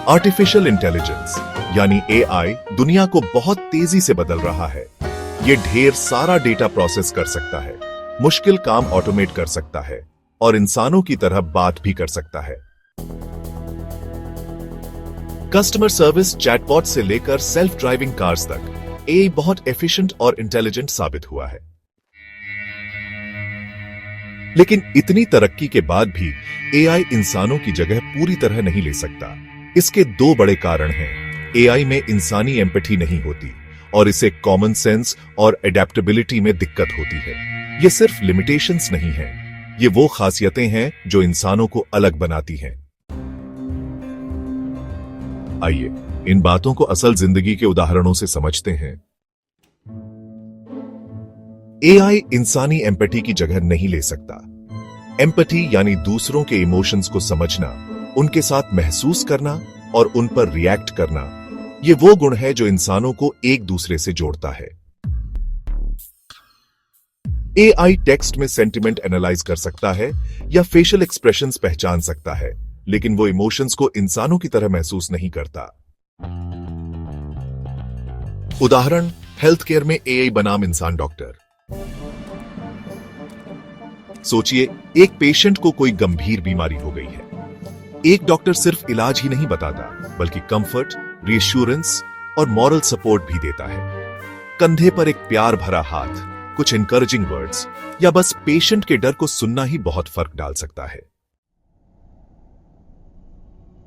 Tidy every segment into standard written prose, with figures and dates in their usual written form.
Artificial intelligence यानी AI दुनिया को बहुत तेजी से बदल रहा है। ये ढेर सारा डेटा प्रोसेस कर सकता है, मुश्किल काम ऑटोमेट कर सकता है और इंसानों की तरह बात भी कर सकता है। कस्टमर सर्विस चैटबॉट से लेकर सेल्फ ड्राइविंग कार्स तक एआई बहुत एफिशिएंट और इंटेलिजेंट साबित हुआ है। लेकिन इतनी तरक्की के बाद भी एआई इंसानों की जगह पूरी तरह नहीं ले सकता। इसके दो बड़े कारण हैं। एआई में इंसानी एम्पैथी नहीं होती और इसे कॉमन सेंस और एडेप्टेबिलिटी में दिक्कत होती है। ये सिर्फ लिमिटेशंस नहीं हैं, ये वो खासियतें हैं जो इंसानों को अलग बनाती हैं। आइए इन बातों को असल जिंदगी के उदाहरणों से समझते हैं। एआई इंसानी एम्पैथी की जगह नहीं ले सकता। एम्पैथी यानी दूसरों के इमोशंस को समझना, उनके साथ महसूस करना और उन पर रिएक्ट करना, ये वो गुण है जो इंसानों को एक दूसरे से जोड़ता है। एआई टेक्स्ट में सेंटिमेंट एनालाइज कर सकता है या फेशियल एक्सप्रेशंस पहचान सकता है, लेकिन वो इमोशंस को इंसानों की तरह महसूस नहीं करता। उदाहरण, हेल्थ केयर में एआई बनाम इंसान डॉक्टर। सोचिए, एक पेशेंट को कोई गंभीर बीमारी हो गई है। एक डॉक्टर सिर्फ इलाज ही नहीं बताता, बल्कि कंफर्ट, रीएश्योरेंस और मॉरल सपोर्ट भी देता है। कंधे पर एक प्यार भरा हाथ, कुछ इनकरेजिंग वर्ड्स या बस पेशेंट के डर को सुनना ही बहुत फर्क डाल सकता है।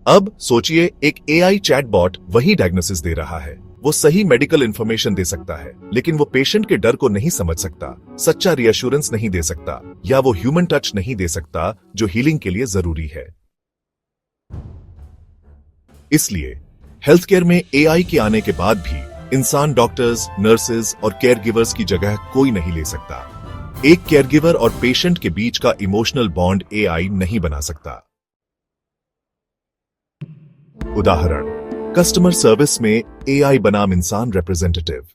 अब सोचिए, एक एआई चैटबॉट वही डायग्नोसिस दे रहा है, वो सही मेडिकल इंफॉर्मेशन दे सकता है, लेकिन वो पेशेंट के डर को नहीं समझ सकता, सच्चा रीएश्योरेंस नहीं दे सकता या वो ह्यूमन टच नहीं दे सकता जो हीलिंग के लिए जरूरी है। इसलिए हेल्थ केयर में एआई के आने के बाद भी इंसान डॉक्टर्स, नर्सेज और केयर गिवर्स की जगह कोई नहीं ले सकता। एक केयर गिवर और पेशेंट के बीच का इमोशनल बॉन्ड एआई नहीं बना सकता। उदाहरण, कस्टमर सर्विस में एआई बनाम इंसान रिप्रेजेंटेटिव।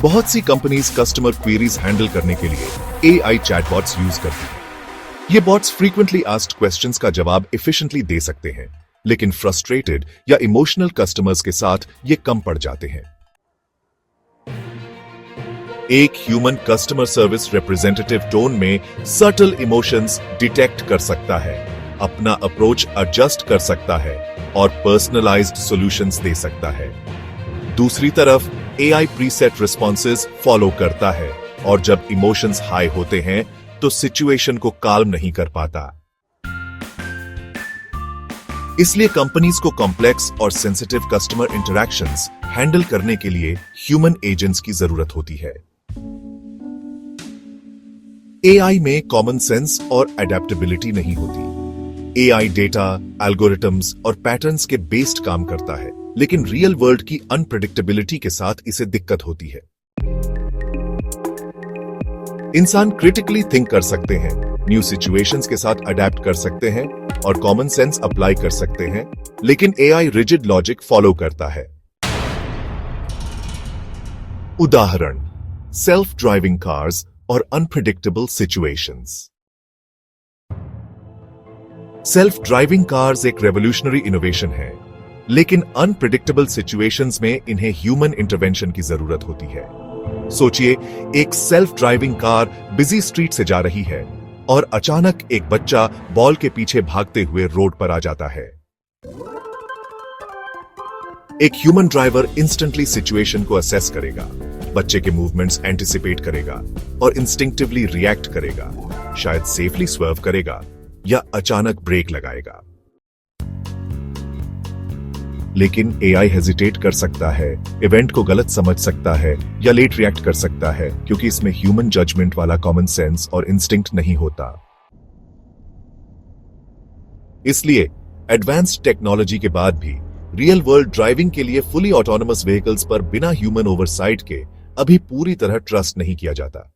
बहुत सी कंपनीज कस्टमर क्वेरीज हैंडल करने के लिए एआई चैटबॉट्स यूज करती हैं। ये बॉट्स फ्रीक्वेंटली आस्क्ड क्वेश्चंस का जवाब एफिशिएंटली दे सकते हैं, लेकिन फ्रस्ट्रेटेड या इमोशनल कस्टमर्स के साथ ये कम पड़ जाते हैं। एक human customer service representative tone में सटल इमोशंस डिटेक्ट कर सकता है, अपना अप्रोच एडजस्ट कर सकता है और पर्सनलाइज्ड सॉल्यूशंस दे सकता है। दूसरी तरफ एआई प्रीसेट रिस्पॉन्सेज फॉलो करता है और जब इमोशंस हाई होते हैं तो सिचुएशन को काल्म नहीं कर पाता। इसलिए कंपनीज को कॉम्प्लेक्स और सेंसिटिव कस्टमर इंटरैक्शंस हैंडल करने के लिए ह्यूमन एजेंट्स की जरूरत होती है। एआई में कॉमन सेंस और एडेप्टेबिलिटी नहीं होती। एआई डेटा, एल्गोरिथम्स और पैटर्न्स के बेस्ड काम करता है, लेकिन रियल वर्ल्ड की अनप्रेडिक्टेबिलिटी के साथ इसे दिक्कत होती है। इंसान क्रिटिकली थिंक कर सकते हैं, न्यू सिचुएशंस के साथ अडेप्ट कर सकते हैं और कॉमन सेंस अप्लाई कर सकते हैं, लेकिन एआई रिजिड लॉजिक फॉलो करता है। उदाहरण, सेल्फ ड्राइविंग कार्स और unpredictable situations. Self driving cars एक रेवोल्यूशनरी इनोवेशन है, लेकिन अनप्रेडिक्टेबल सिचुएशंस में इन्हें ह्यूमन इंटरवेंशन की जरूरत होती है। सोचिए, एक self driving car busy street से जा रही है और अचानक एक बच्चा बॉल के पीछे भागते हुए रोड पर आ जाता है। एक ह्यूमन ड्राइवर इंस्टेंटली सिचुएशन को असेस करेगा, बच्चे के मूवमेंट्स एंटिसिपेट करेगा और इंस्टिंक्टिवली रिएक्ट करेगा, शायद सेफली स्वर्व करेगा या अचानक ब्रेक लगाएगा। लेकिन एआई हेजिटेट कर सकता है, इवेंट को गलत समझ सकता है या लेट रिएक्ट कर सकता है, क्योंकि इसमें ह्यूमन जजमेंट वाला कॉमन सेंस और इंस्टिंक्ट नहीं होता। इसलिए एडवांस्ड टेक्नोलॉजी के बाद भी रियल वर्ल्ड ड्राइविंग के लिए फुली ऑटोनोमस व्हीकल्स पर बिना ह्यूमन ओवरसाइट के अभी पूरी तरह ट्रस्ट नहीं किया जाता।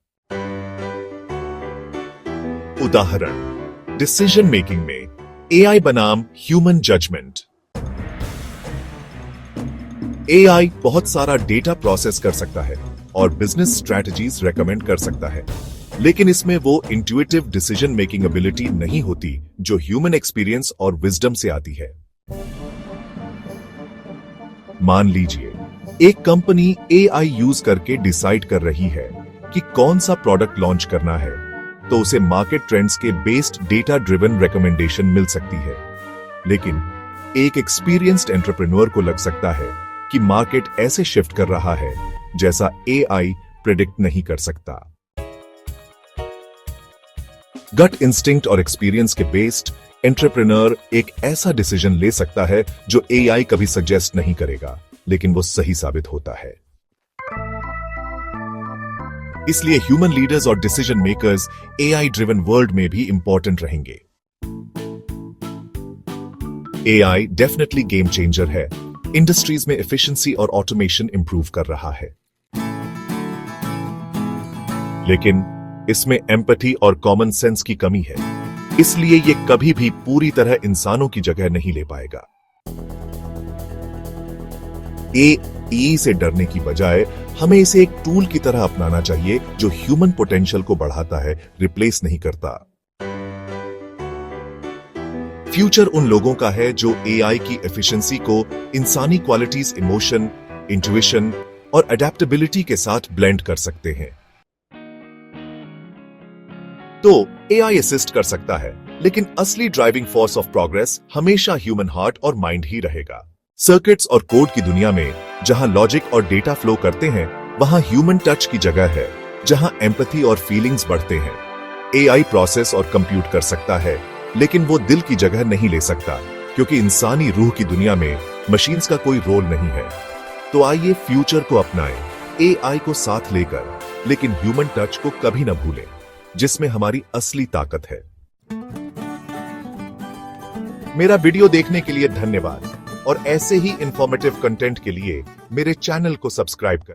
उदाहरण, डिसीजन मेकिंग में एआई बनाम ह्यूमन जजमेंट। एआई बहुत सारा डेटा प्रोसेस कर सकता है और बिजनेस स्ट्रैटेजीज रेकमेंड कर सकता है, लेकिन इसमें वो इंट्यूटिव डिसीजन मेकिंग एबिलिटी नहीं होती जो ह्यूमन एक्सपीरियंस और विजडम से आती है। मान लीजिए एक कंपनी एआई यूज करके डिसाइड कर रही है कि कौन सा प्रोडक्ट लॉन्च करना है, तो उसे मार्केट ट्रेंड्स के बेस्ड डेटा ड्रिवन रिकमेंडेशन मिल सकती है। लेकिन एक एक्सपीरियंस्ड एंटरप्रेन्योर को लग सकता है कि मार्केट ऐसे शिफ्ट कर रहा है जैसा एआई प्रेडिक्ट नहीं कर सकता। गट इंस्टिंक्ट और एक्सपीरियंस के बेस्ड एंटरप्रेन्योर एक ऐसा डिसीजन ले सकता है जो एआई कभी सजेस्ट नहीं करेगा, लेकिन वो सही साबित होता है। इसलिए ह्यूमन लीडर्स और decision makers AI driven world में भी इंपॉर्टेंट रहेंगे। एआई डेफिनेटली गेम चेंजर है। इंडस्ट्रीज में एफिशिएंसी और ऑटोमेशन इंप्रूव कर रहा है, लेकिन इसमें एम्पैथी और कॉमन सेंस की कमी है। इसलिए ये कभी भी पूरी तरह इंसानों की जगह नहीं ले पाएगा। एआई से डरने की बजाय हमें इसे एक टूल की तरह अपनाना चाहिए जो ह्यूमन पोटेंशियल को बढ़ाता है, रिप्लेस नहीं करता। फ्यूचर उन लोगों का है जो एआई की एफिशिएंसी को इंसानी क्वालिटीज, इमोशन, इंट्यूइशन और अडेप्टेबिलिटी के साथ ब्लेंड कर सकते हैं। तो एआई असिस्ट कर सकता है, लेकिन असली ड्राइविंग फोर्स ऑफ प्रोग्रेस हमेशा ह्यूमन हार्ट और माइंड ही रहेगा। सर्किट्स और कोड की दुनिया में जहां लॉजिक और डेटा फ्लो करते हैं, वहां ह्यूमन टच की जगह है, जहां एम्पैथी और फीलिंग्स बढ़ते हैं। एआई प्रोसेस और कंप्यूट कर सकता है, लेकिन वो दिल की जगह नहीं ले सकता, क्योंकि इंसानी रूह की दुनिया में मशीन्स का कोई रोल नहीं है। तो आइए फ्यूचर को अपनाएं, एआई को साथ लेकर, लेकिन ह्यूमन टच को कभी न भूलें, जिसमें हमारी असली ताकत है। मेरा वीडियो देखने के लिए धन्यवाद और ऐसे ही इंफॉर्मेटिव कंटेंट के लिए मेरे चैनल को सब्सक्राइब करें।